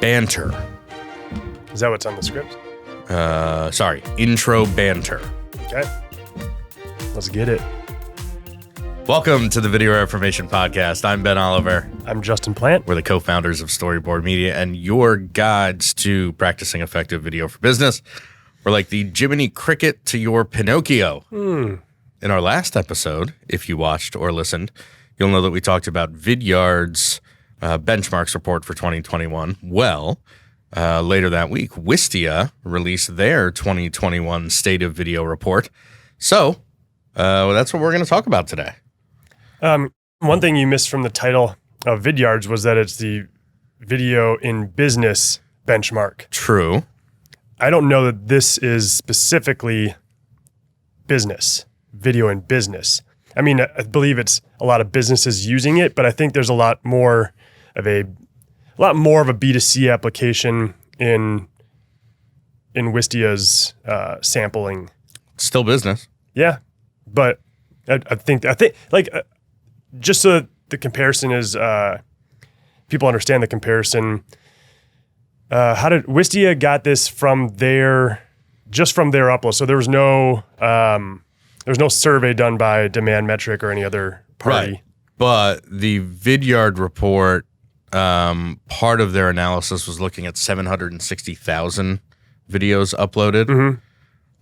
banter. Is that what's on the script? Intro banter. Okay. Let's get it. Welcome to the Video Information Podcast. I'm Ben Oliver. I'm Justin Plant. We're the co-founders of Storyboard Media and your guides to practicing effective video for business. We're like the Jiminy Cricket to your Pinocchio. In our last episode, if you watched or listened, you'll know that we talked about Vidyard's benchmarks report for 2021. Well, later that week, Wistia released their 2021 State of Video report. So that's what we're going to talk about today. One thing you missed from the title of Vidyard's was that it's the Video in Business benchmark. True. I don't know that this is specifically business, video in business. I mean, I believe it's a lot of businesses using it, but I think there's a lot more of a B2C application in Wistia's sampling. Still business. Yeah, but I think like just so that the comparison is people understand the comparison. How did Wistia got this from their upload? So there was no survey done by Demand Metric or any other party. Right. But the Vidyard report, part of their analysis was looking at 760,000 videos uploaded. Mm-hmm.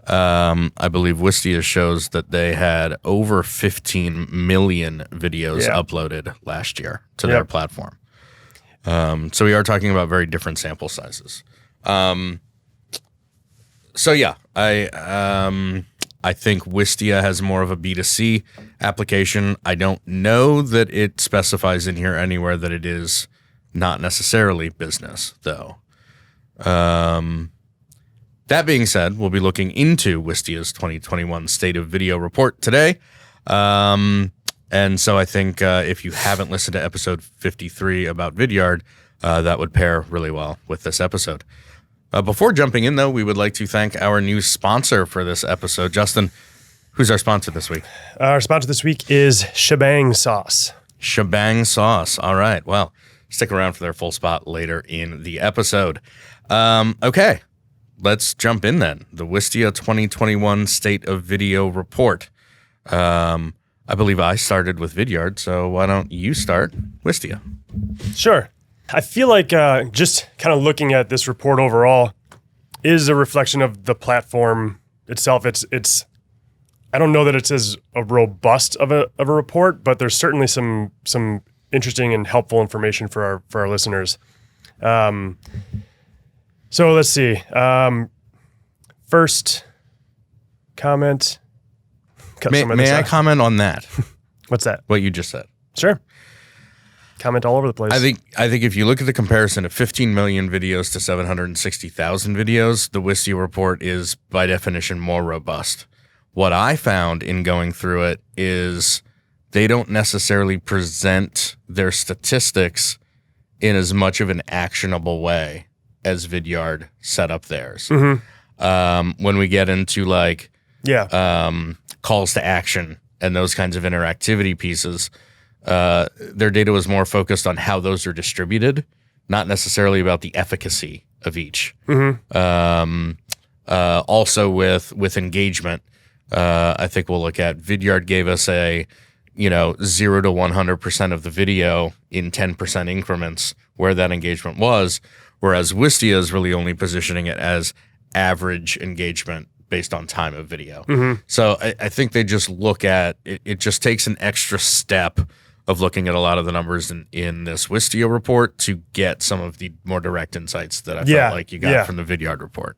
I believe Wistia shows that they had over 15 million videos uploaded last year to their platform. So we are talking about very different sample sizes. I think Wistia has more of a B2C application. I don't know that it specifies in here anywhere that it is not necessarily business, though. That being said, we'll be looking into Wistia's 2021 State of Video report today. And so I think if you haven't listened to episode 53 about Vidyard, that would pair really well with this episode. Before jumping in, though, we would like to thank our new sponsor for this episode. Justin, who's our sponsor this week? Our sponsor this week is Shebang Sauce. Shebang Sauce. All right. Well, stick around for their full spot later in the episode. Okay. Let's jump in then. The Wistia 2021 State of Video report. I believe I started with Vidyard, so why don't you start, Wistia? Sure. I feel like just kind of looking at this report overall is a reflection of the platform itself. It's I don't know that it's as a robust of a report, but there's certainly some interesting and helpful information for our listeners. So let's see. First comment. May I comment on that? What's that? What you just said. Sure. Comment all over the place. I think if you look at the comparison of 15 million videos to 760,000 videos, the Wistia report is by definition more robust. What I found in going through it is they don't necessarily present their statistics in as much of an actionable way as Vidyard set up theirs. Mm-hmm. When we get into calls to action and those kinds of interactivity pieces, their data was more focused on how those are distributed, not necessarily about the efficacy of each. Mm-hmm. Also with engagement, I think we'll look at Vidyard gave us a 0 to 100% of the video in 10% increments where that engagement was, whereas Wistia is really only positioning it as average engagement based on time of video. Mm-hmm. So I think they just look at it just takes an extra step of looking at a lot of the numbers in this Wistia report to get some of the more direct insights that I felt like you got from the Vidyard report.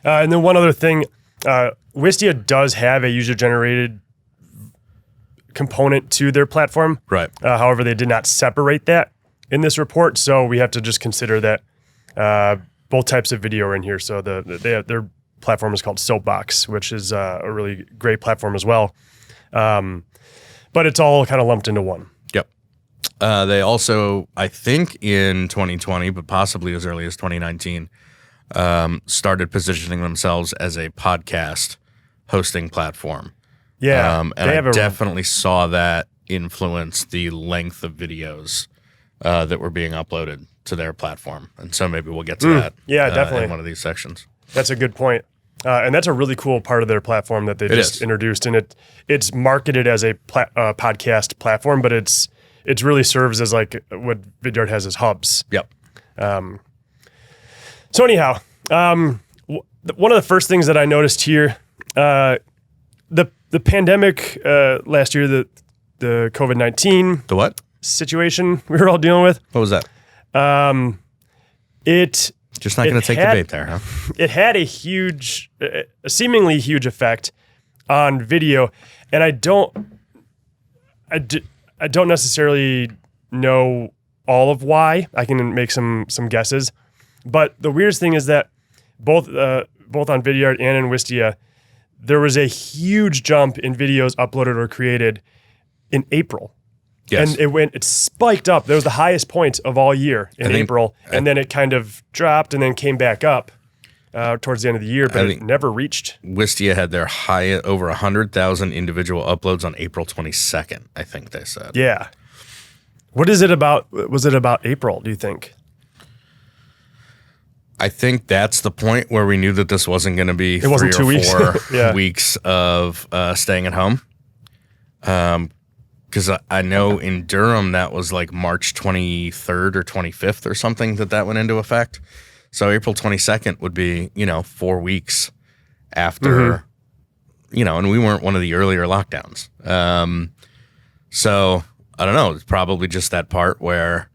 And then one other thing, Wistia does have a user-generated component to their platform. Right. However, they did not separate that in this report, so we have to just consider that both types of video are in here. So their platform is called Soapbox, which is a really great platform as well. But it's all kind of lumped into one. Yep. They also, I think in 2020, but possibly as early as 2019, started positioning themselves as a podcast hosting platform. Yeah. And I definitely saw that influence the length of videos that were being uploaded to their platform. And so maybe we'll get to that. Yeah, definitely. In one of these sections. That's a good point. And that's a really cool part of their platform that they just introduced. And it's marketed as a podcast platform, but it really serves as like what Vidyard has as hubs. Yep. So anyhow, one of the first things that I noticed here, the pandemic last year, the COVID-19 The what? situation we were all dealing with. What was that? It Just not going to take the bait there, huh? It had a seemingly huge effect on video, and I don't necessarily know all of why. I can make some guesses, but the weirdest thing is that both on Vidyard and in Wistia, there was a huge jump in videos uploaded or created in April. Yes. And it spiked up. That was the highest point of all year in April. And then it kind of dropped and then came back up towards the end of the year, but it never reached. Wistia had their high over 100,000 individual uploads on April 22nd, I think they said. Yeah. What is it about? Was it about April, do you think? I think that's the point where we knew that this wasn't going to be it wasn't 3 or 4 yeah. weeks of staying at home. Because I know in Durham that was like March 23rd or 25th or something that went into effect. So April 22nd would be, 4 weeks after, and we weren't one of the earlier lockdowns. So I don't know. It's probably just that part where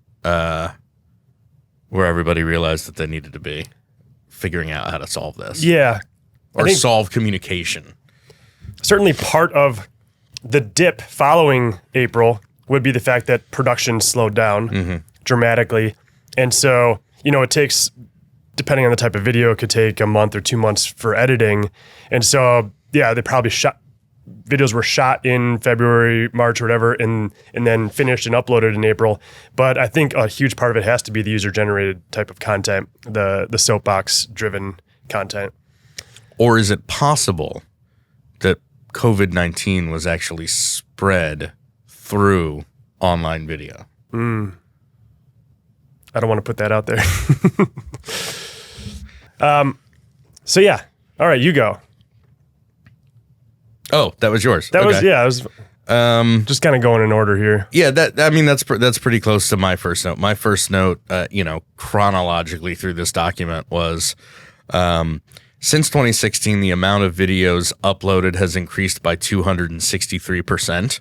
everybody realized that they needed to be figuring out how to solve this. Yeah. Or solve communication. Certainly part of the dip following April would be the fact that production slowed down dramatically. And so, it takes, depending on the type of video, it could take a month or 2 months for editing. And so, they probably videos were shot in February, March, or whatever, and then finished and uploaded in April. But I think a huge part of it has to be the user-generated type of content, the soapbox-driven content. Or is it possible that COVID-19 was actually spread through online video? I don't want to put that out there. So yeah. All right, you go. Oh, that was yours. I was just kind of going in order here. Yeah, that's pretty close to my first note. My first note, chronologically through this document was since 2016, the amount of videos uploaded has increased by 263%,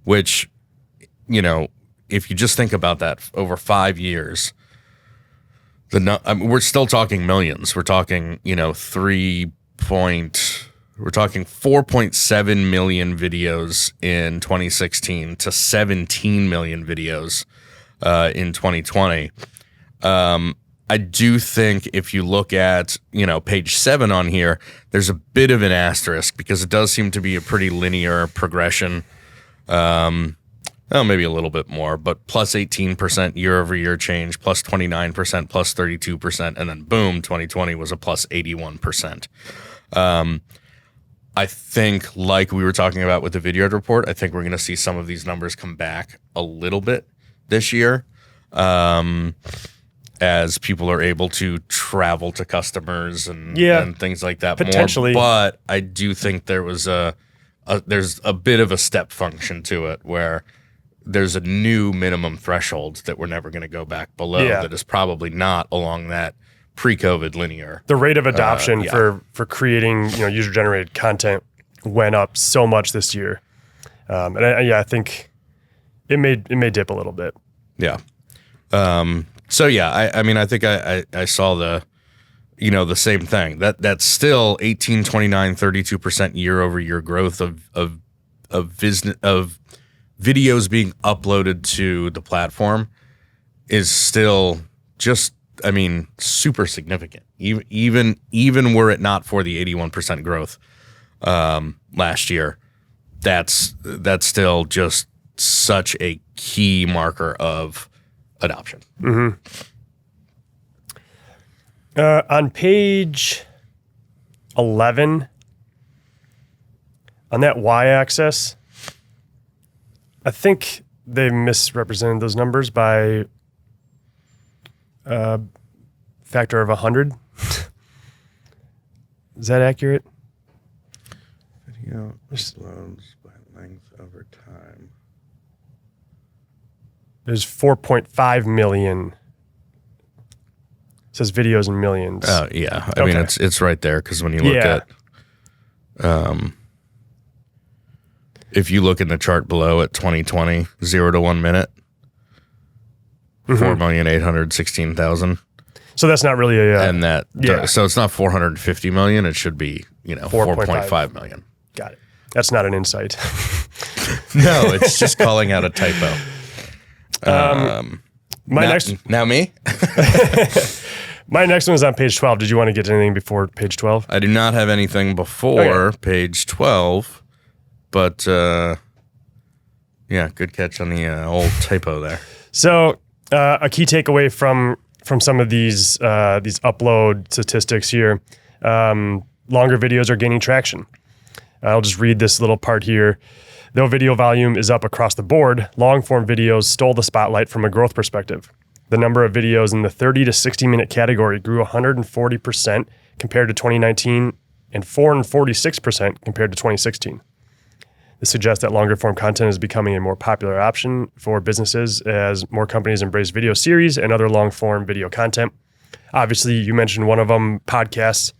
which, if you just think about that over 5 years, we're still talking millions. We're talking, we're talking 4.7 million videos in 2016 to 17 million videos in 2020. I do think if you look at, page 7 on here, there's a bit of an asterisk because it does seem to be a pretty linear progression. Maybe a little bit more, but plus 18% year over year change, plus 29%, plus 32%, and then boom, 2020 was a plus 81%. I think, like we were talking about with the Vidyard report, I think we're going to see some of these numbers come back a little bit this year. As people are able to travel to customers and things like that potentially. More. But I do think there's a bit of a step function to it where there's a new minimum threshold that we're never going to go back below that is probably not along that pre-COVID linear. The rate of adoption for creating user-generated content went up so much this year. And I think it may dip a little bit. Yeah. So yeah, I think I saw the same thing. That's still 18, 29, 32% year over year growth of videos being uploaded to the platform is still just, super significant. Even were it not for the 81% growth last year, that's still just such a key marker of adoption. On page 11, on that y-axis, I think they misrepresented those numbers by factor of 100. Is that accurate? Video uploads by length over time. There's 4.5 million. It says videos in millions. Oh yeah, I mean it's right there because when you look at, if you look in the chart below at 2020 0 to 1 minute, 4,816,000. So that's not really a and that so it's not 450 million. It should be 4.5 million. Got it. That's not an insight. No, it's just calling out a typo. Now me. My next one is on page 12. Did you want to get to anything before page 12? I do not have anything before page 12, but good catch on the old typo there. So a key takeaway from some of these upload statistics here, longer videos are gaining traction. I'll just read this little part here. Though video volume is up across the board, long-form videos stole the spotlight from a growth perspective. The number of videos in the 30 to 60-minute category grew 140% compared to 2019 and 446% compared to 2016. This suggests that longer-form content is becoming a more popular option for businesses as more companies embrace video series and other long-form video content. Obviously, you mentioned one of them, podcasts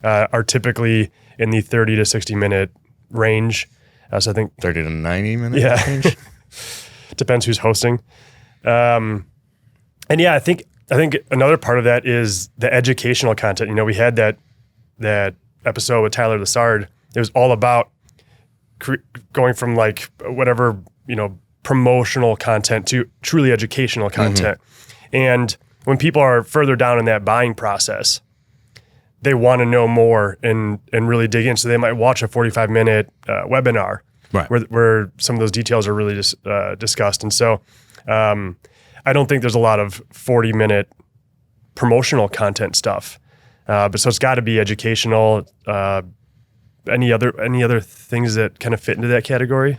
are typically in the 30 to 60-minute range. So I think 30 to 90 minutes range. Depends who's hosting. And I think another part of that is the educational content. We had that episode with Tyler Lassard. It was all about going from like whatever, promotional content to truly educational content. And when people are further down in that buying process, they want to know more and really dig in. So they might watch a 45-minute webinar where some of those details are really just discussed. And so I don't think there's a lot of 40-minute promotional content stuff. But so it's got to be educational. Any other things that kind of fit into that category?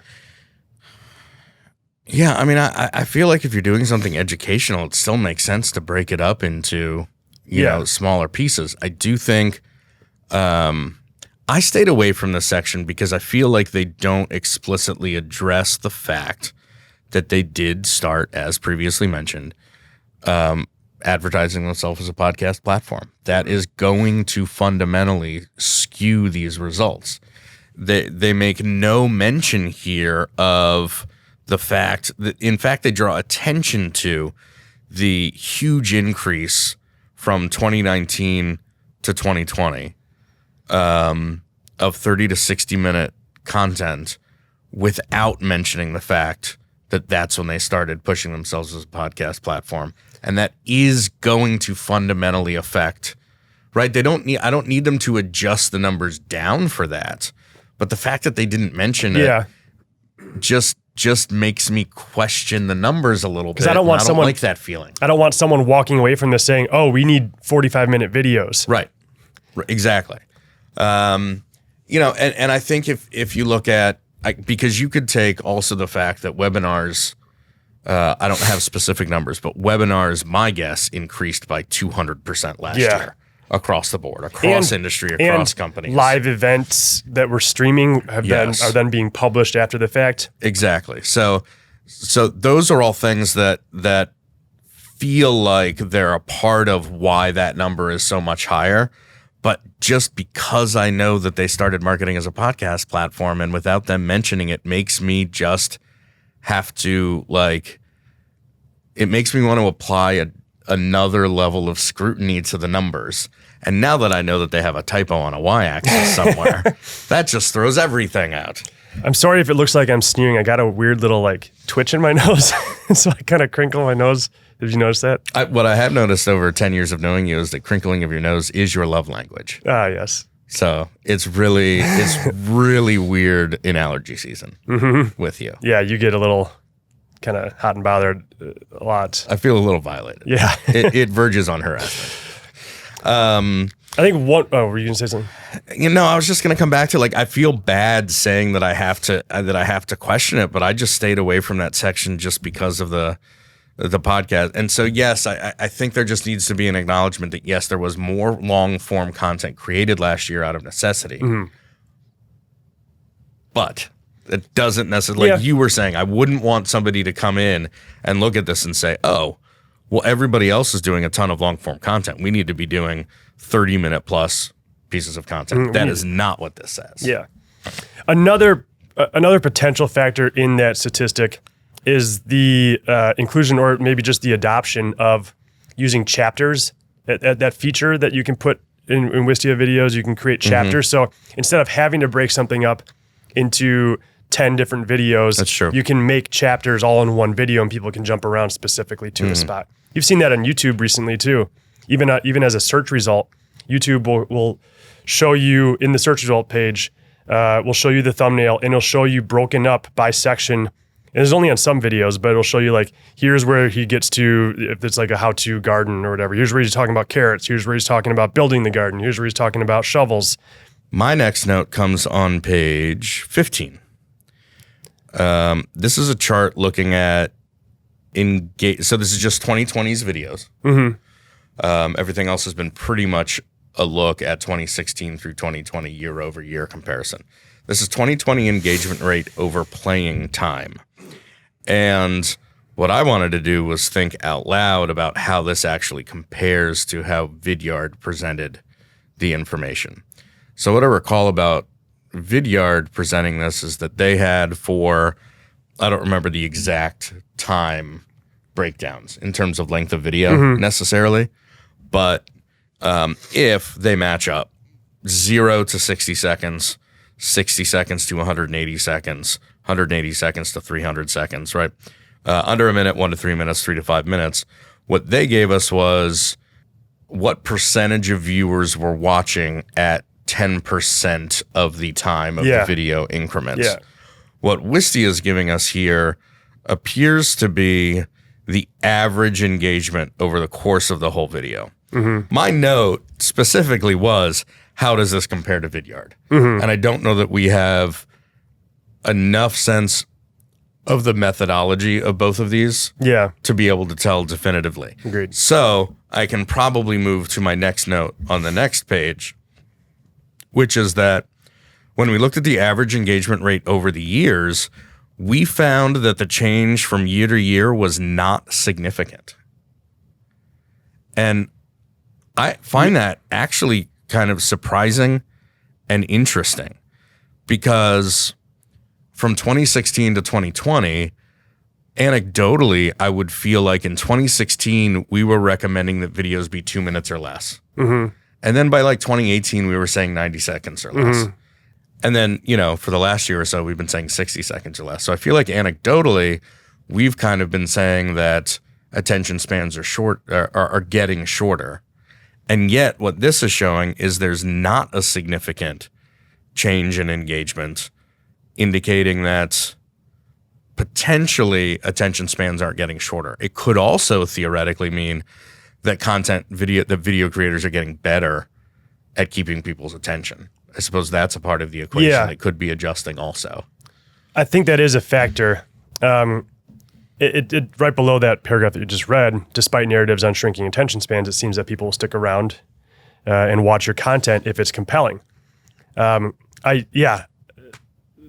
Yeah, I mean, I feel like if you're doing something educational, it still makes sense to break it up into smaller pieces. I do think I stayed away from this section because I feel like they don't explicitly address the fact that they did start, as previously mentioned, advertising themselves as a podcast platform. That is going to fundamentally skew these results. They make no mention here of the fact that, in fact, they draw attention to the huge increase from 2019 to 2020 of 30 to 60 minute content without mentioning the fact that that's when they started pushing themselves as a podcast platform. And that is going to fundamentally affect, right? I don't need them to adjust the numbers down for that. But the fact that they didn't mention it just makes me question the numbers a little bit. I don't want someone like that feeling. I don't want someone walking away from this saying, "Oh, we need 45-minute videos." Right. Exactly. And I think if you look at, because you could take also the fact that webinars, I don't have specific numbers, but webinars, my guess, increased by 200% last year across the board, across industry, across companies. Live events that were streaming are then being published after the fact. Exactly. So those are all things that feel like they're a part of why that number is so much higher. But just because I know that they started marketing as a podcast platform, and without them mentioning it, makes me just have to it makes me want to apply another level of scrutiny to the numbers. And now that I know that they have a typo on a y-axis somewhere, that just throws everything out. I'm sorry if it looks like I'm sneering. I got a weird little twitch in my nose, so I kind of crinkle my nose. Did you notice that? What I have noticed over 10 years of knowing you is that crinkling of your nose is your love language. Ah, yes. So it's really weird in allergy season with you. Yeah, you get a little kind of hot and bothered a lot. I feel a little violated. Yeah. it verges on harassment. I think were you gonna say something? I was just gonna come back to I feel bad saying that I have to question it, but I just stayed away from that section just because of the the podcast. And so, yes, I think there just needs to be an acknowledgement that, yes, there was more long form content created last year out of necessity. But it doesn't necessarily, like you were saying, I wouldn't want somebody to come in and look at this and say, oh, well, everybody else is doing a ton of long form content. We need to be doing 30-minute plus pieces of content. That is not what this says. Yeah. Another potential factor in that statistic is the inclusion, or maybe just the adoption of using chapters. That feature that you can put in Wistia videos, you can create chapters. So instead of having to break something up into 10 different videos, that's true, you can make chapters all in one video, and people can jump around specifically to a spot. You've seen that on YouTube recently too. Even as a search result, YouTube will show you in the search result page, will show you the thumbnail, and it'll show you broken up by section. And it's only on some videos, but it'll show you like, here's where he gets to, if it's like a how-to garden or whatever. Here's where he's talking about carrots. Here's where he's talking about building the garden. Here's where he's talking about shovels. My next note comes on page 15. This is a chart looking at so this is just 2020's videos. Everything else has been pretty much a look at 2016 through 2020 year-over-year comparison. This is 2020 engagement rate over playing time. And what I wanted to do was think out loud about how this actually compares to how Vidyard presented the information. So what I recall about Vidyard presenting this is that they had I don't remember the exact time breakdowns in terms of length of video necessarily, but if they match up 0 to 60 seconds, 60 seconds to 180 seconds, 180 seconds to 300 seconds, right? Under a minute, 1 to 3 minutes, 3 to 5 minutes. What they gave us was what percentage of viewers were watching at 10% of the time of the video increments. What Wistia is giving us here appears to be the average engagement over the course of the whole video. My note specifically was, how does this compare to Vidyard? And I don't know that we have enough sense of the methodology of both of these to be able to tell definitively. Agreed. So I can probably move to my next note on the next page, which is that when we looked at the average engagement rate over the years, we found that the change from year to year was not significant. And I find that actually kind of surprising and interesting, because from 2016 to 2020, anecdotally, I would feel like in 2016, we were recommending that videos be 2 minutes or less. And then by like 2018, we were saying 90 seconds or less. And then, for the last year or so, we've been saying 60 seconds or less. So I feel like anecdotally, we've kind of been saying that attention spans are getting shorter. And yet what this is showing is there's not a significant change in engagement, indicating that potentially attention spans aren't getting shorter. It could also theoretically mean that video creators are getting better at keeping people's attention. I suppose that's a part of the equation. It could be adjusting also. I think that is a factor. It right below that paragraph that you just read, despite narratives on shrinking attention spans, it seems that people will stick around and watch your content if it's compelling.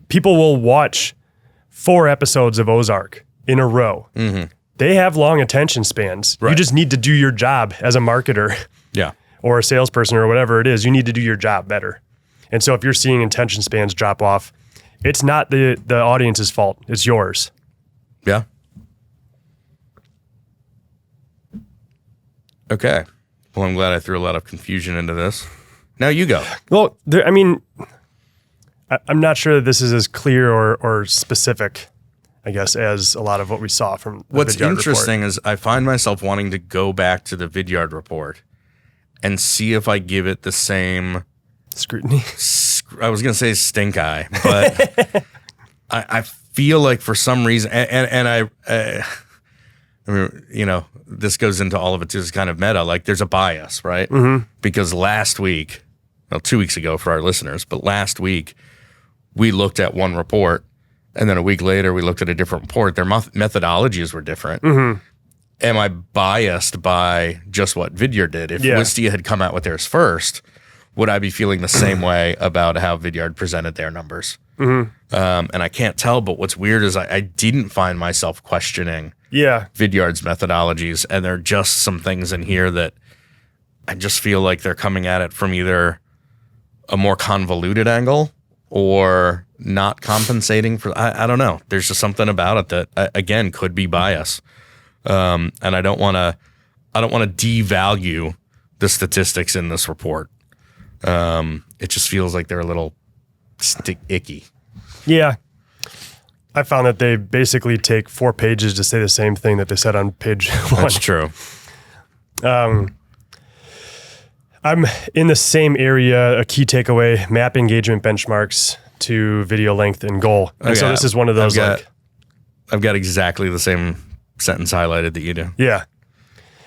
People will watch 4 episodes of Ozark in a row. They have long attention spans. Right. You just need to do your job as a marketer or a salesperson or whatever it is. You need to do your job better. And so if you're seeing attention spans drop off, it's not the audience's fault. It's yours. Yeah. Okay. Well, I'm glad I threw a lot of confusion into this. Now you go. Well, I'm not sure that this is as clear or specific, I guess, as a lot of what we saw from the What's Vidyard interesting report. is I find myself wanting to go back to the Vidyard report and see if I give it the same scrutiny. I was going to say stink eye, but I feel like for some reason, and I mean, this goes into all of it too. It's kind of meta. Like there's a bias, right? Because last week, 2 weeks ago for our listeners, but last week we looked at one report, and then a week later we looked at a different report. Their methodologies were different. am I biased by just what Vidyard did? If Wistia had come out with theirs first, would I be feeling the same way about how Vidyard presented their numbers? And I can't tell, but what's weird is I didn't find myself questioning Vidyard's methodologies, and there are just some things in here that I just feel like they're coming at it from either a more convoluted angle or not compensating for, I don't know. There's just something about it that, again, could be bias. And I don't want to devalue the statistics in this report. It just feels like they're a little icky. Yeah. I found that they basically take 4 pages to say the same thing that they said on page 1. That's true. I'm in the same area, a key takeaway, map engagement benchmarks to video length and goal. And so this is one of those I've got exactly the same sentence highlighted that you do. Yeah.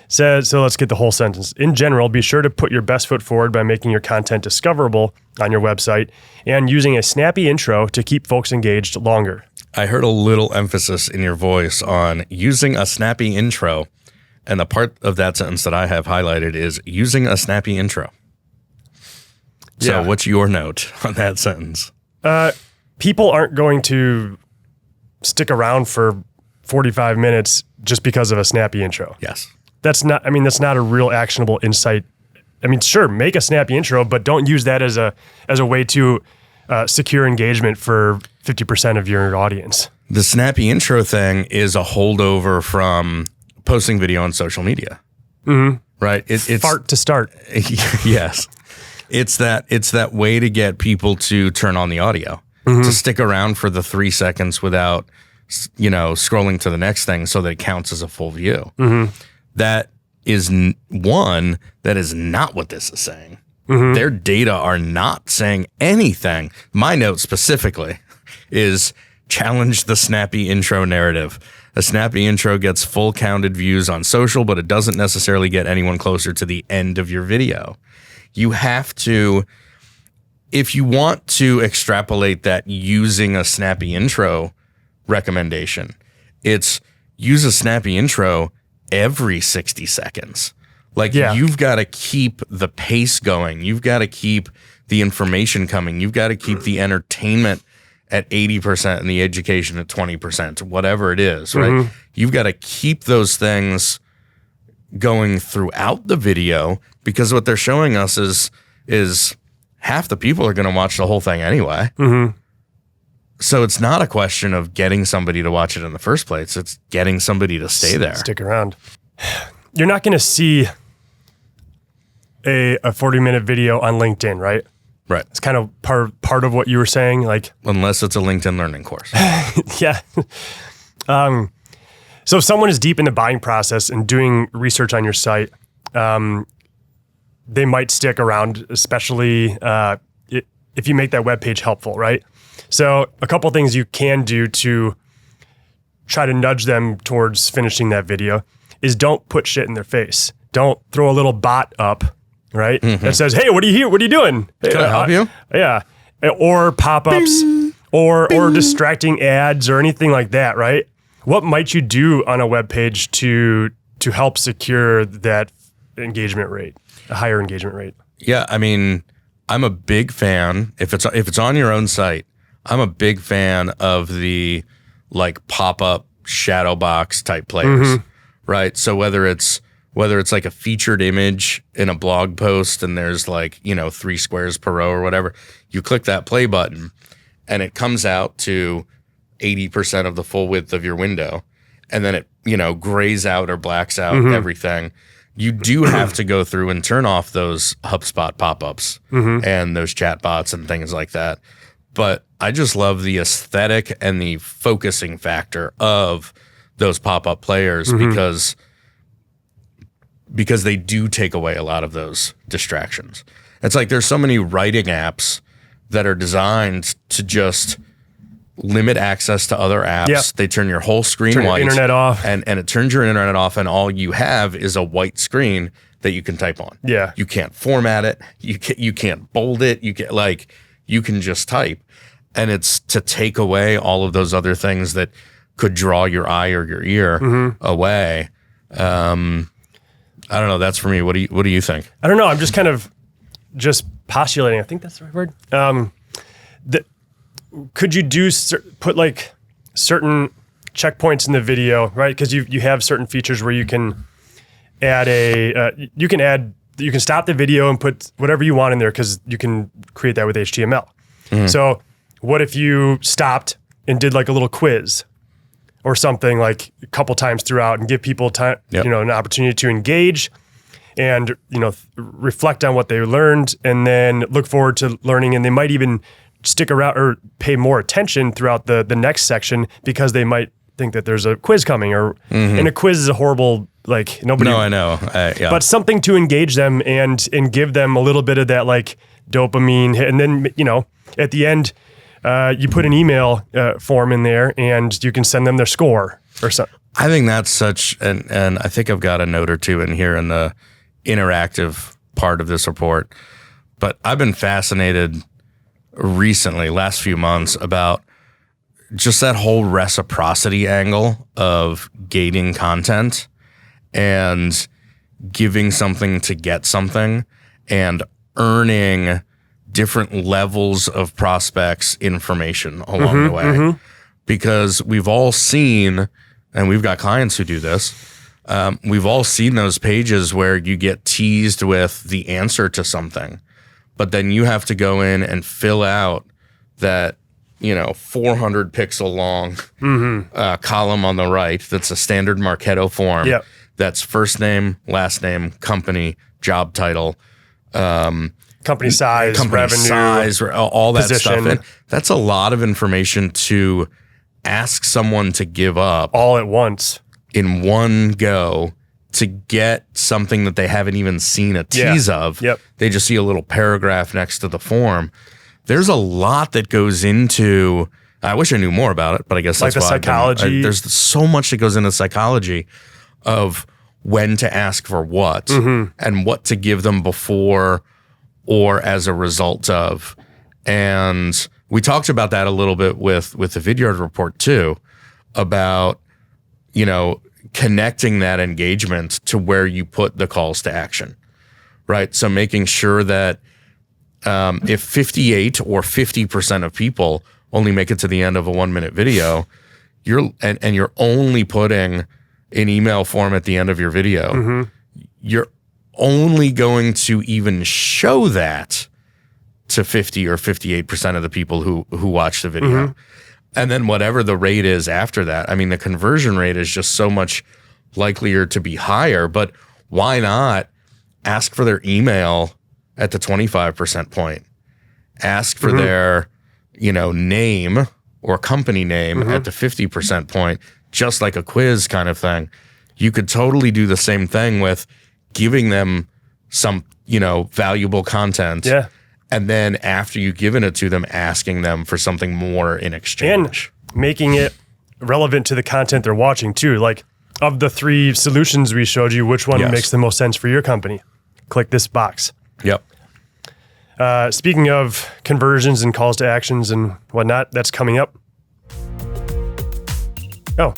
So let's get the whole sentence. In general, be sure to put your best foot forward by making your content discoverable on your website and using a snappy intro to keep folks engaged longer. I heard a little emphasis in your voice on using a snappy intro. And the part of that sentence that I have highlighted is using a snappy intro. So what's your note on that sentence? People aren't going to stick around for 45 minutes just because of a snappy intro. Yes. That's not a real actionable insight. I mean, sure, make a snappy intro, but don't use that as a way to secure engagement for 50% of your audience. The snappy intro thing is a holdover from posting video on social media. Mm-hmm. Right? It's fart to start. Yes. It's that way to get people to turn on the audio, to stick around for the 3 seconds without, scrolling to the next thing so that it counts as a full view. That is that is not what this is saying. Their data are not saying anything. My note specifically is challenge the snappy intro narrative. A snappy intro gets full counted views on social, but it doesn't necessarily get anyone closer to the end of your video. You have to, if you want to extrapolate that using a snappy intro recommendation, it's use a snappy intro every 60 seconds. You've got to keep the pace going. You've got to keep the information coming. You've got to keep the entertainment at 80% and the education at 20%, whatever it is, right? You've got to keep those things going throughout the video, because what they're showing us is half the people are going to watch the whole thing anyway. So it's not a question of getting somebody to watch it in the first place. It's getting somebody to stay there. Stick around. You're not going to see a 40-minute video on LinkedIn, right? Right. It's kind of part of what you were saying, unless it's a LinkedIn learning course. Yeah. So if someone is deep in the buying process and doing research on your site, they might stick around, especially if you make that web page helpful, right? So a couple things you can do to try to nudge them towards finishing that video is don't put shit in their face. Don't throw a little bot up, right? That says, "Hey, what are you here? What are you doing? Can I help you?" Yeah. Or pop-ups or distracting ads or anything like that, right? What might you do on a web page to help secure that engagement rate, a higher engagement rate? Yeah, I mean, I'm a big fan. If it's on your own site, I'm a big fan of the pop-up shadow box type players, right? So whether it's like a featured image in a blog post and there's 3 squares per row or whatever, you click that play button and it comes out to 80% of the full width of your window, and then it grays out or blacks out everything. You do have to go through and turn off those HubSpot pop-ups and those chat bots and things like that. But I just love the aesthetic and the focusing factor of those pop-up players because they do take away a lot of those distractions. It's like there's so many writing apps that are designed to just limit access to other apps. Yep. They turn your whole screen white. Your internet off. And it turns your internet off, and all you have is a white screen that you can type on. Yeah. You can't format it. You can't bold it. You can just type. And it's to take away all of those other things that could draw your eye or your ear away. I don't know. That's for me. What do you think? I don't know. I'm just kind of postulating. I think that's the right word. Could you put like certain checkpoints in the video, right? Because you have certain features where you can add you can stop the video and put whatever you want in there because you can create that with HTML. So what if you stopped and did like a little quiz or something like a couple times throughout and give people time, an opportunity to engage and, reflect on what they learned and then look forward to learning. And they might even stick around or pay more attention throughout the next section because they might think that there's a quiz coming and a quiz is a horrible, like nobody. No, I know. Yeah. But something to engage them and give them a little bit of that like dopamine hit. And then, at the end, you put an email form in there and you can send them their score or something. I think that's such, and I think I've got a note or two in here in the interactive part of this report, but I've been fascinated recently, last few months, about just that whole reciprocity angle of gating content and giving something to get something and earning different levels of prospects information along the way. Because we've all seen, and we've got clients who do this, we've all seen those pages where you get teased with the answer to something, but then you have to go in and fill out that 400 pixel long column on the right that's a standard Marketo form. Yep. That's first name, last name, company, job title, company size, revenue, size, all that position. stuff. And that's a lot of information to ask someone to give up all at once in one go to get something that they haven't even seen a tease of. Yep. They just see a little paragraph next to the form. There's a lot that goes into, I wish I knew more about it, but I guess like that's the why psychology. there's so much that goes into psychology of when to ask for what and what to give them before or as a result of. And we talked about that a little bit with the Vidyard report too, about, connecting that engagement to where you put the calls to action, right? So making sure that if 58 or 50% of people only make it to the end of a 1-minute video, you're only putting an email form at the end of your video, you're only going to even show that to 50 or 58% of the people who watch the video. And then whatever the rate is after that, I mean, the conversion rate is just so much likelier to be higher, but why not ask for their email at the 25% point? Ask for their, name or company name at the 50% point, just like a quiz kind of thing. You could totally do the same thing with giving them some, valuable content. Yeah. And then after you've given it to them, asking them for something more in exchange. And making it relevant to the content they're watching too. Like, of the 3 solutions we showed you, which one makes the most sense for your company? Click this box. Yep. Speaking of conversions and calls to actions and whatnot, that's coming up. Oh,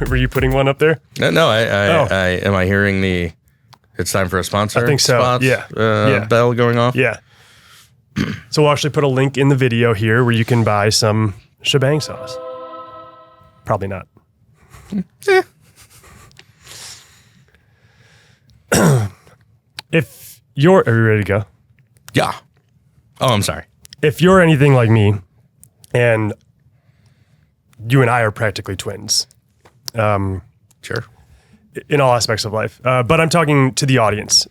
were you putting one up there? No, am I hearing it's time for a sponsor? I think so. Spot, Yeah. Bell going off? Yeah. So we'll actually put a link in the video here where you can buy some Shebang Sauce. Probably not. Yeah. Are you ready to go? Yeah. Oh, I'm sorry. If you're anything like me, and you and I are practically twins, Sure. in all aspects of life. But I'm talking to the audience.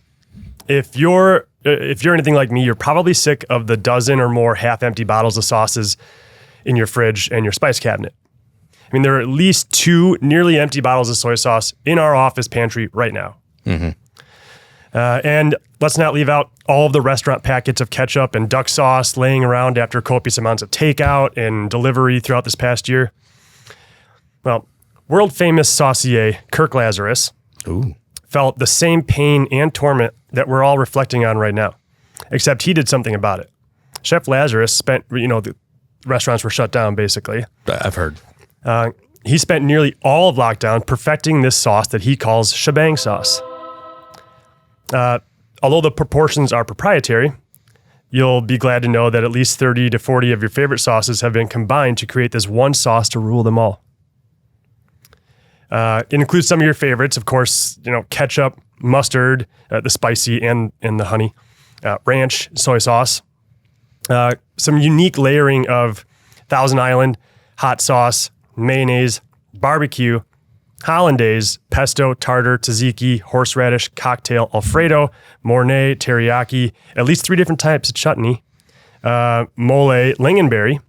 If you're anything like me, you're probably sick of the dozen or more half-empty bottles of sauces in your fridge and your spice cabinet. I mean, there are at least 2 nearly empty bottles of soy sauce in our office pantry right now. And let's not leave out all of the restaurant packets of ketchup and duck sauce laying around after copious amounts of takeout and delivery throughout this past year. Well, world-famous saucier Kirk Lazarus felt the same pain and torment that we're all reflecting on right now, except he did something about it. Chef Lazarus the restaurants were shut down, basically. I've heard. he spent nearly all of lockdown perfecting this sauce that he calls Shebang Sauce. Although the proportions are proprietary, you'll be glad to know that at least 30 to 40 of your favorite sauces have been combined to create this one sauce to rule them all. It includes some of your favorites, of course, ketchup, mustard, the spicy and the honey, ranch, soy sauce, some unique layering of Thousand Island, hot sauce, mayonnaise, barbecue, hollandaise, pesto, tartar, tzatziki, horseradish, cocktail, Alfredo, Mornay, teriyaki, at least 3 different types of chutney, mole, lingonberry,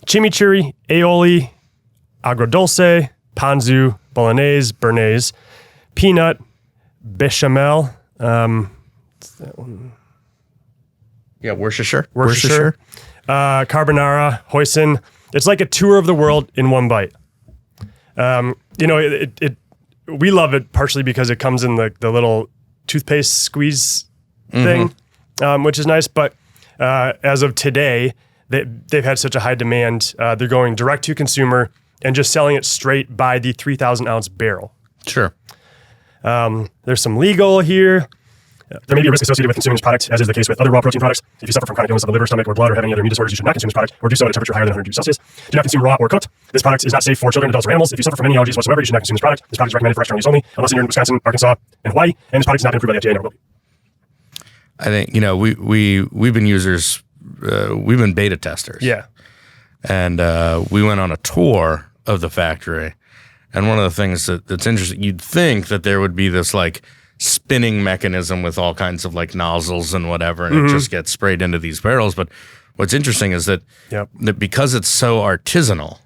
chimichurri, aioli, agrodolce, ponzu, bolognese, béarnaise, peanut, bechamel, Worcestershire. Carbonara, hoisin. It's like a tour of the world in one bite. We love it partially because it comes in the little toothpaste squeeze thing, which is nice. But as of today, they've had such a high demand. They're going direct to consumer and just selling it straight by the 3,000 ounce barrel. Sure. There's some legal here. There may be a risk associated with consuming this product, as is the case with other raw protein products. If you suffer from chronic illness of the liver, stomach, or blood, or have any other immune disorders, you should not consume this product, or do so at a temperature higher than 100 degrees Celsius. Do not consume raw or cooked. This product is not safe for children, adults, or animals. If you suffer from any allergies whatsoever, you should not consume this product. This product is recommended for restaurant use only, unless you're in Wisconsin, Arkansas, and Hawaii, and this product has not been approved by the FDA, never will be. I think, we've been users, we've been beta testers. Yeah. And we went on a tour of the factory. And one of the things that's interesting, you'd think that there would be this like spinning mechanism with all kinds of like nozzles and whatever, and it just gets sprayed into these barrels. But what's interesting is that, that because it's so artisanal,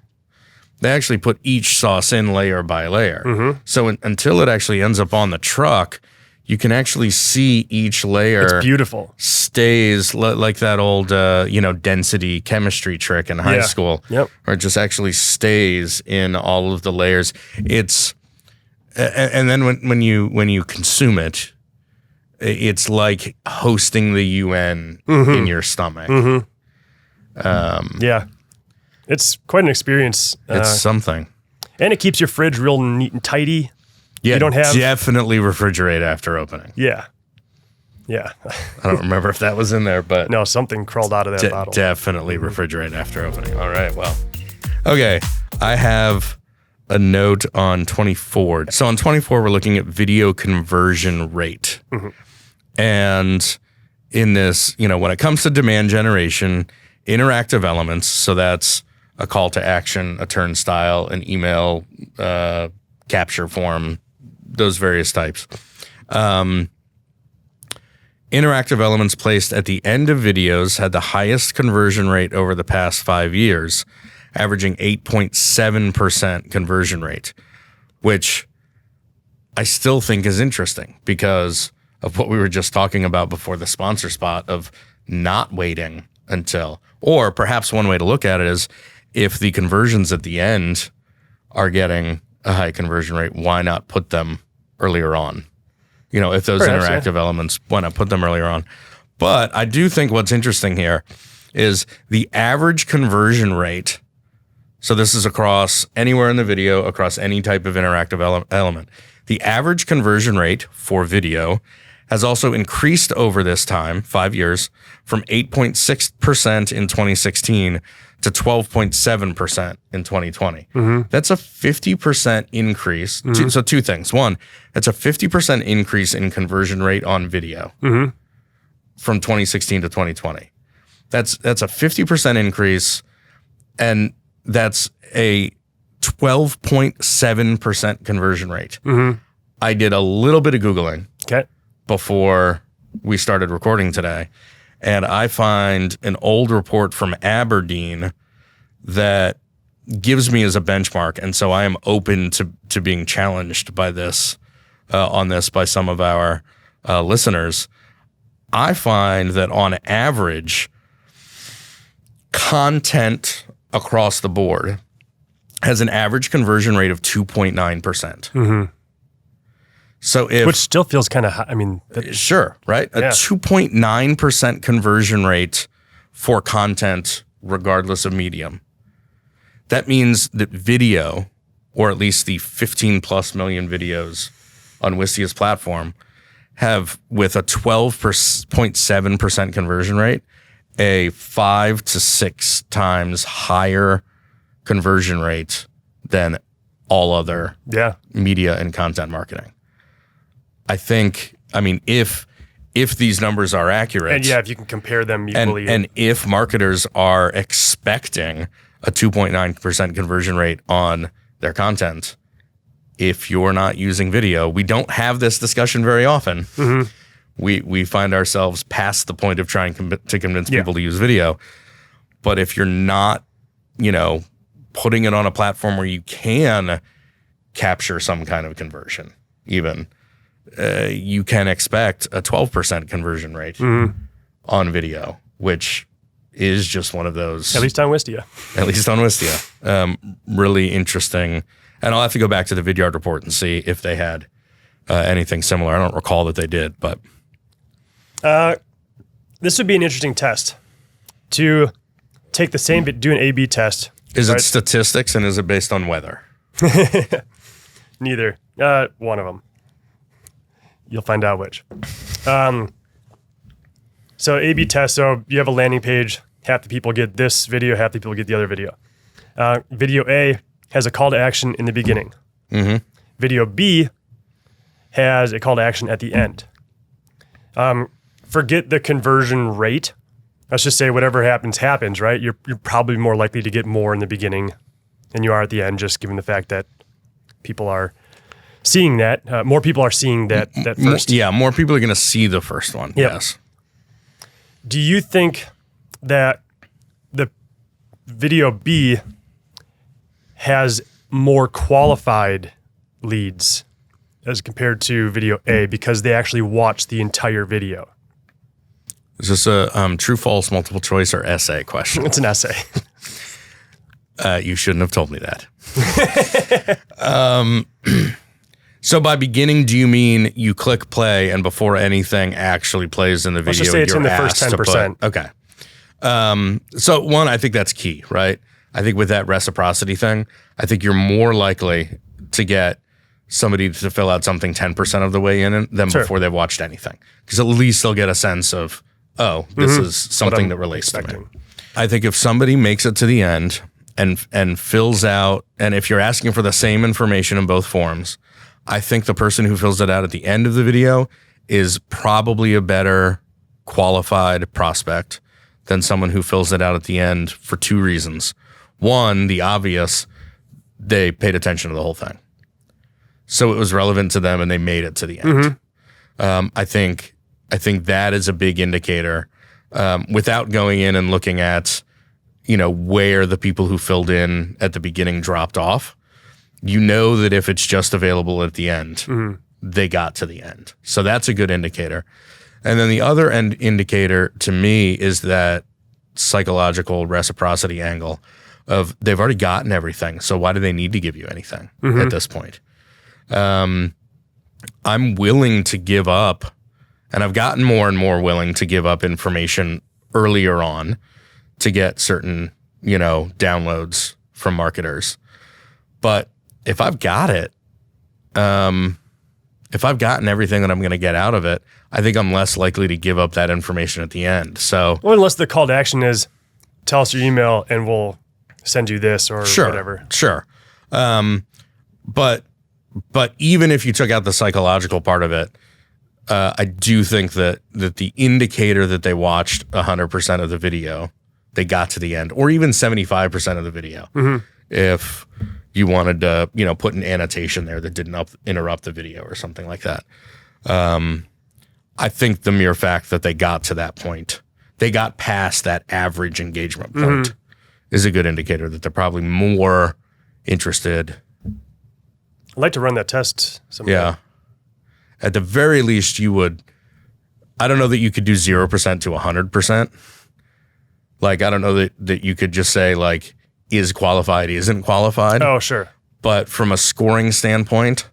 they actually put each sauce in layer by layer. So until it actually ends up on the truck, you can actually see each layer. It's beautiful. Stays like that old, density chemistry trick in high school, where it just actually stays in all of the layers. And then when you consume it, it's like hosting the UN in your stomach. It's quite an experience. It's something. And it keeps your fridge real neat and tidy. Yeah, you don't have definitely refrigerate after opening. Yeah. I don't remember if that was in there, but no, something crawled out of that bottle. Definitely refrigerate after opening. All right, well, okay. I have a note on 24. So on 24, we're looking at video conversion rate. And in this, when it comes to demand generation, interactive elements, so that's a call to action, a turnstile, an email capture form, those various types. Interactive elements placed at the end of videos had the highest conversion rate over the past 5 years, averaging 8.7% conversion rate, which I still think is interesting because of what we were just talking about before the sponsor spot of not waiting until, or perhaps one way to look at it is if the conversions at the end are getting a high conversion rate, why not put them earlier on? If those interactive elements, why not put them earlier on? But I do think what's interesting here is the average conversion rate. So this is across anywhere in the video, across any type of interactive element. The average conversion rate for video has also increased over this time, 5 years, from 8.6% in 2016 to 12.7% in 2020. That's a 50% increase. So two things. One, that's a 50% increase in conversion rate on video from 2016 to 2020. That's a 50% increase, and that's a 12.7% conversion rate. I did a little bit of Googling before we started recording today, and I find an old report from Aberdeen that gives me as a benchmark. And so I am open to being challenged by this, on this by some of our listeners. I find that on average, content across the board has an average conversion rate of 2.9%. So which still feels kind of high. I mean, sure, right? A 2.9% conversion rate for content, regardless of medium. that means that video, or at least the 15 plus million videos on Wistia's platform, have, with a 12.7% conversion rate, a 5 to 6 times higher conversion rate than all other media and content marketing. I mean, if these numbers are accurate, and if you can compare them equally, and if marketers are expecting a 2.9% conversion rate on their content, if you're not using video, we don't have this discussion very often. Mm-hmm. We find ourselves past the point of trying to convince people to use video. But if you're not, putting it on a platform where you can capture some kind of conversion, even, you can expect a 12% conversion rate on video, which is just one of those. At least on Wistia. Really interesting. And I'll have to go back to the Vidyard report and see if they had anything similar. I don't recall that they did, but. This would be an interesting test to take the same, do an A/B test. Is it statistics, and is it based on weather? Neither. One of them. You'll find out which. So A/B test. So you have a landing page. Half the people get this video. Half the people get the other video. Video A has a call to action in the beginning. Mm-hmm. Video B has a call to action at the end. Forget the conversion rate. Let's just say whatever happens, right? You're probably more likely to get more in the beginning than you are at the end, just given the fact that people are seeing that. More people are seeing that first. More people are going to see the first one. Yep. Yes. Do you think that the video B has more qualified leads as compared to video A because they actually watch the entire video? Is this a true, false, multiple choice, or essay question? It's an essay. You shouldn't have told me that. So by beginning, do you mean you click play and before anything actually plays in the video, let's just say it's in the first 10%. Okay. So one, I think that's key, right? I think with that reciprocity thing, I think you're more likely to get somebody to fill out something 10% of the way in than before they've watched anything. Because at least they'll get a sense of, this is something that relates to me. I think if somebody makes it to the end and fills out, and if you're asking for the same information in both forms, I think the person who fills it out at the end of the video is probably a better qualified prospect than someone who fills it out at the end for two reasons. One, the obvious, they paid attention to the whole thing. So it was relevant to them and they made it to the end. Mm-hmm. I think that is a big indicator, without going in and looking at, where the people who filled in at the beginning dropped off. That if it's just available at the end, they got to the end. So that's a good indicator. And then the other end indicator to me is that psychological reciprocity angle of they've already gotten everything. So why do they need to give you anything at this point? I'm willing to give up, and I've gotten more and more willing to give up information earlier on to get certain, downloads from marketers. But if I've got it, if I've gotten everything that I'm going to get out of it, I think I'm less likely to give up that information at the end. So, well, unless the call to action is, tell us your email and we'll send you this or whatever. Sure. But even if you took out the psychological part of it, I do think that the indicator that they watched 100% of the video, they got to the end, or even 75% of the video. Mm-hmm. If you wanted to, put an annotation there that didn't interrupt the video or something like that. I think the mere fact that they got to that point, they got past that average engagement point, is a good indicator that they're probably more interested. I'd like to run that test sometime. Yeah. At the very least, you would, I don't know that you could do 0% to 100%. Like, I don't know that you could just say, like, is qualified, isn't qualified. Oh, sure. But from a scoring standpoint,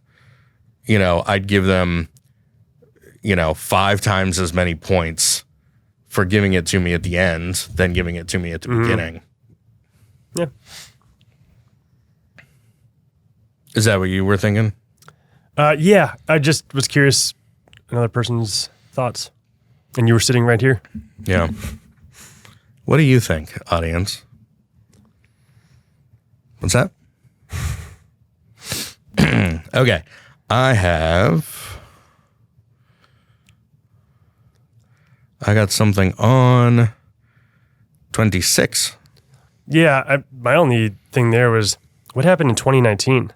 I'd give them, 5 times as many points for giving it to me at the end than giving it to me at the beginning. Yeah. Is that what you were thinking? Yeah, I just was curious another person's thoughts. And you were sitting right here. Yeah. What do you think, audience? What's that? Okay. I got something on 26. Yeah, my only thing there was what happened in 2019.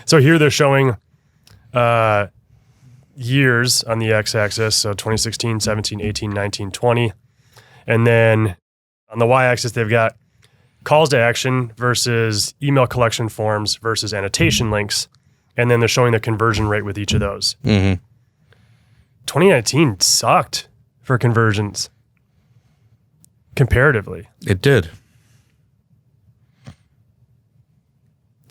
So here they're showing years on the x-axis, so 2016, 17, 18, 19, 20. And then on the y-axis, they've got calls to action versus email collection forms versus annotation links. And then they're showing the conversion rate with each of those. 2019 sucked for conversions comparatively. It did.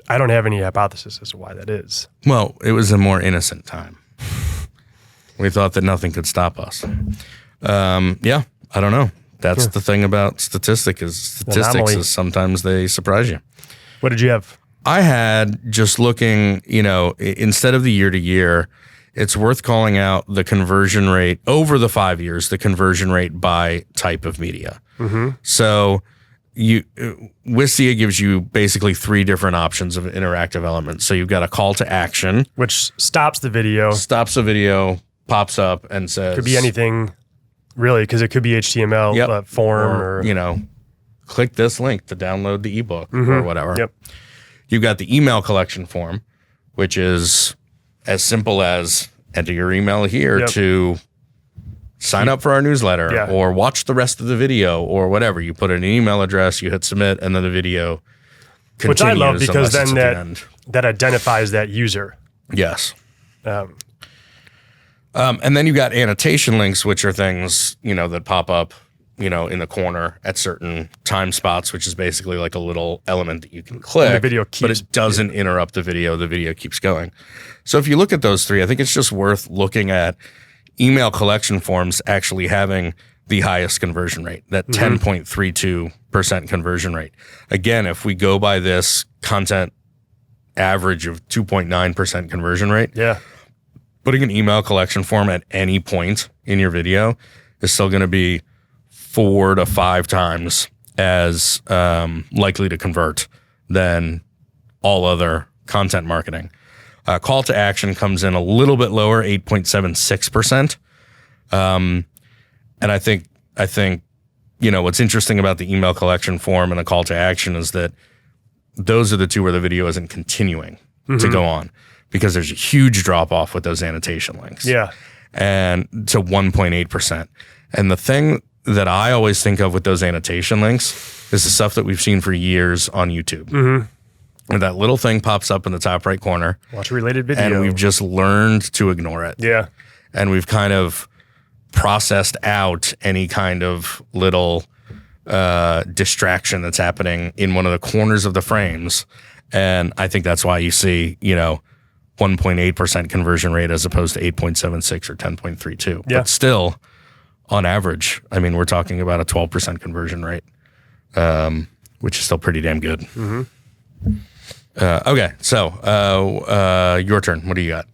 I don't have any hypothesis as to why that is. Well, it was a more innocent time. We thought that nothing could stop us. Yeah, I don't know. That's the thing about statistics Anomaly. is sometimes they surprise you. What did you have? I had just looking, instead of the year to year, it's worth calling out the conversion rate over the 5 years, the conversion rate by type of media. So Wistia gives you basically 3 different options of interactive elements. So you've got a call to action, Which stops the video. stops the video, pops up and says, Could be anything, really, because it could be HTML Yep. form or click this link to download the ebook or whatever. Yep. You've got the email collection form, which is as simple as enter your email here to sign up for our newsletter or watch the rest of the video or whatever. You put in an email address, you hit submit, and then the video continues. Which I love because unless it's then at the end. that identifies that user. Yes. And then you got annotation links, which are things, that pop up, in the corner at certain time spots, which is basically like a little element that you can click. And the video but it doesn't interrupt the video. The video keeps going. So if you look at those 3, I think it's just worth looking at email collection forms actually having the highest conversion rate, that 10.32% conversion rate. Again, if we go by this content average of 2.9% conversion rate, putting an email collection form at any point in your video is still going to be 4 to 5 times as likely to convert than all other content marketing. Call to action comes in a little bit lower, 8.76%. And I think what's interesting about the email collection form and the call to action is that those are the 2 where the video isn't continuing to go on, because there's a huge drop off with those annotation links. Yeah. And to 1.8%. And the thing that I always think of with those annotation links is the stuff that we've seen for years on YouTube. And that little thing pops up in the top right corner. Watch a related video. And we've just learned to ignore it. Yeah. And we've kind of processed out any kind of little distraction that's happening in one of the corners of the frames. And I think that's why you see, 1.8% conversion rate as opposed to 8.76 or 10.32. Yeah. But still, on average, we're talking about a 12% conversion rate, which is still pretty damn good. Okay, so your turn. What do you got?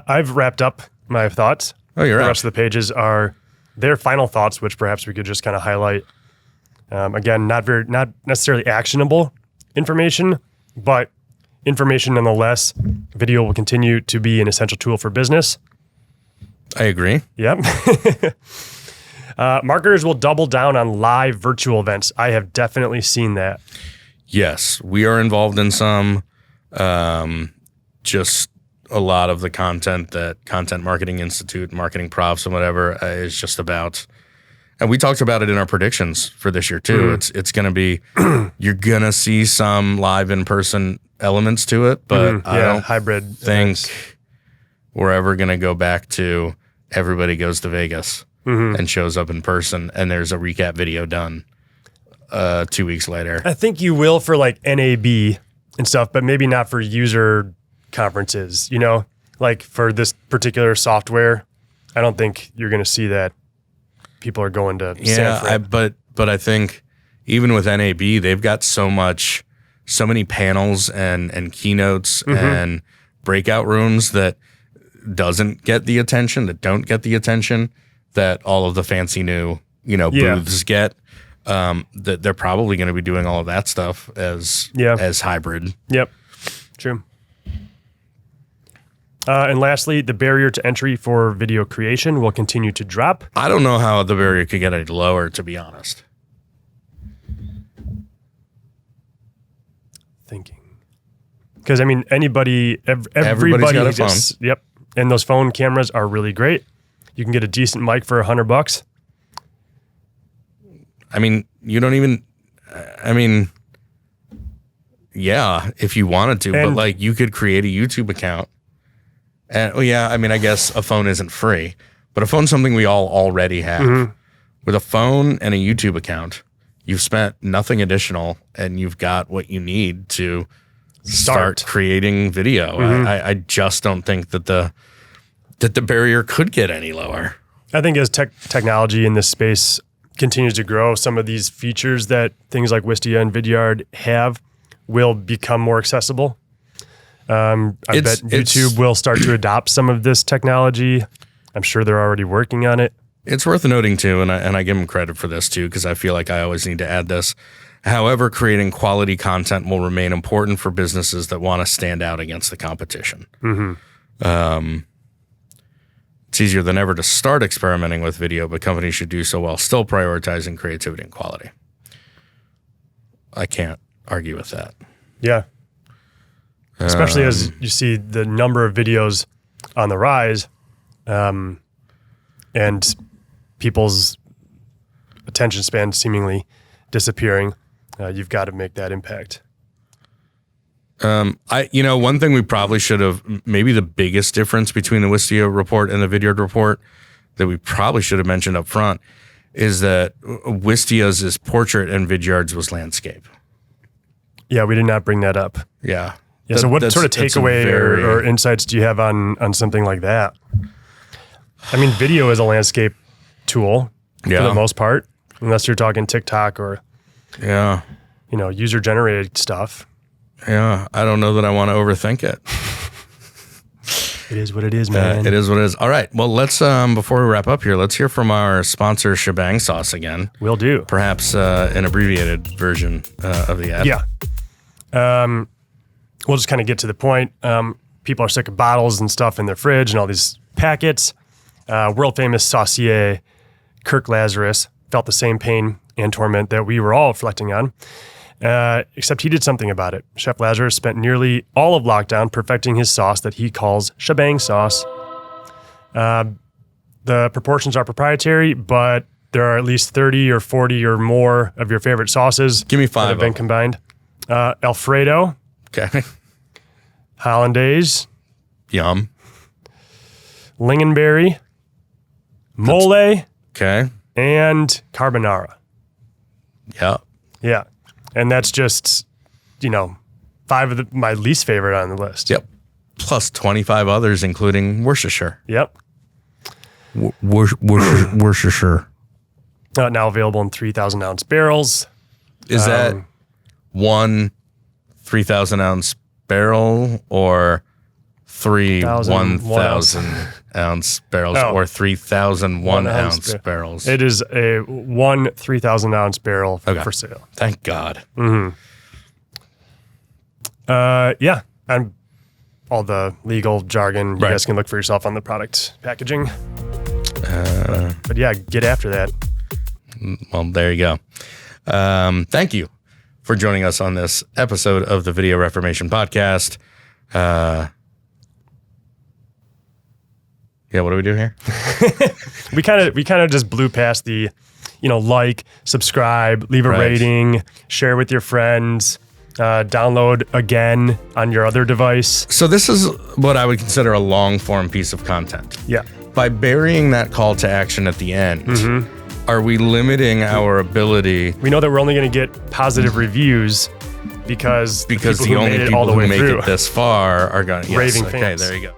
I've wrapped up my thoughts. Oh, you're The out. rest of the pages are their final thoughts, which perhaps we could just kind of highlight. Again, not necessarily actionable information, but information nonetheless. Video will continue to be an essential tool for business. I agree. Yep. Marketers will double down on live virtual events. I have definitely seen that. Yes, we are involved in some. Just a lot of the content that Content Marketing Institute, Marketing Profs, and whatever is just about. And we talked about it in our predictions for this year too. It's going to be, you're going to see some live in-person elements to it, but I don't hybrid think events. we're ever going to go back to everybody goes to Vegas and shows up in person and there's a recap video done 2 weeks later. I think you will for like NAB and stuff, but maybe not for user conferences, like for this particular software. I don't think you're going to see that people are going to San Fran. But I think even with NAB, they've got so much so many panels and keynotes and breakout rooms that don't get the attention that all of the fancy new, booths get. That they're probably going to be doing all of that stuff as hybrid. Yep. True. And lastly, the barrier to entry for video creation will continue to drop. I don't know how the barrier could get any lower, to be honest. Thinking. Because, I mean, everybody's got a phone. Yep. And those phone cameras are really great. You can get a decent mic for $100. I mean, yeah, if you wanted to, but like you could create a YouTube account. And I guess a phone isn't free, but a phone's something we all already have. With a phone and a YouTube account, you've spent nothing additional and you've got what you need to start creating video. I just don't think that the barrier could get any lower. I think as technology in this space continues to grow, some of these features that things like Wistia and Vidyard have will become more accessible. I bet YouTube will start to adopt some of this technology. I'm sure they're already working on it. It's worth noting too, and I give them credit for this too, because I feel like I always need to add this. However, creating quality content will remain important for businesses that want to stand out against the competition. It's easier than ever to start experimenting with video, but companies should do so while still prioritizing creativity and quality. I can't argue with that. Yeah. Especially as you see the number of videos on the rise, and people's attention span seemingly disappearing. You've got to make that impact. One thing we probably should have, maybe the biggest difference between the Wistia report and the Vidyard report that we probably should have mentioned up front is that Wistia's is portrait and Vidyard's was landscape. Yeah, we did not bring that up. Yeah. Yeah. So what sort of takeaway or insights do you have on something like that? I mean, video is a landscape tool for the most part, unless you're talking TikTok or user generated stuff. Yeah, I don't know that I want to overthink it. It is what it is, man. It is what it is. All right. Well, let's before we wrap up here, let's hear from our sponsor, Shebang Sauce, again. Will do. Perhaps an abbreviated version of the ad. Yeah. We'll just kind of get to the point. People are sick of bottles and stuff in their fridge and all these packets. World famous saucier Kirk Lazarus felt the same pain and torment that we were all reflecting on. Except he did something about it. Chef Lazarus spent nearly all of lockdown perfecting his sauce that he calls Shebang Sauce. The proportions are proprietary, but there are at least 30 or 40 or more of your favorite sauces. Give me 5 that have been combined. Alfredo. Okay. Hollandaise. Yum. Lingonberry. Mole. Okay. And carbonara. Yeah. Yeah. And that's just, 5 of my least favorite on the list. Yep. Plus 25 others, including Worcestershire. Yep. Worcestershire. Now available in 3,000 ounce barrels. Is that one 3,000 ounce barrel or 1,000 ounce barrels or 3,001 ounce barrels? It is a 3,000 ounce barrel for sale. Thank God. Mm-hmm. Yeah. And all the legal jargon, you guys can look for yourself on the product packaging. But yeah, get after that. Well, there you go. Thank you for joining us on this episode of the Video Reformation Podcast. Yeah, what do we do here? we kind of just blew past the, like, subscribe, leave a rating, share with your friends, download again on your other device. So this is what I would consider a long form piece of content. Yeah. By burying that call to action at the end, are we limiting our ability? We know that we're only going to get positive reviews because the only people who make it this far are going, raving fans. Okay, there you go.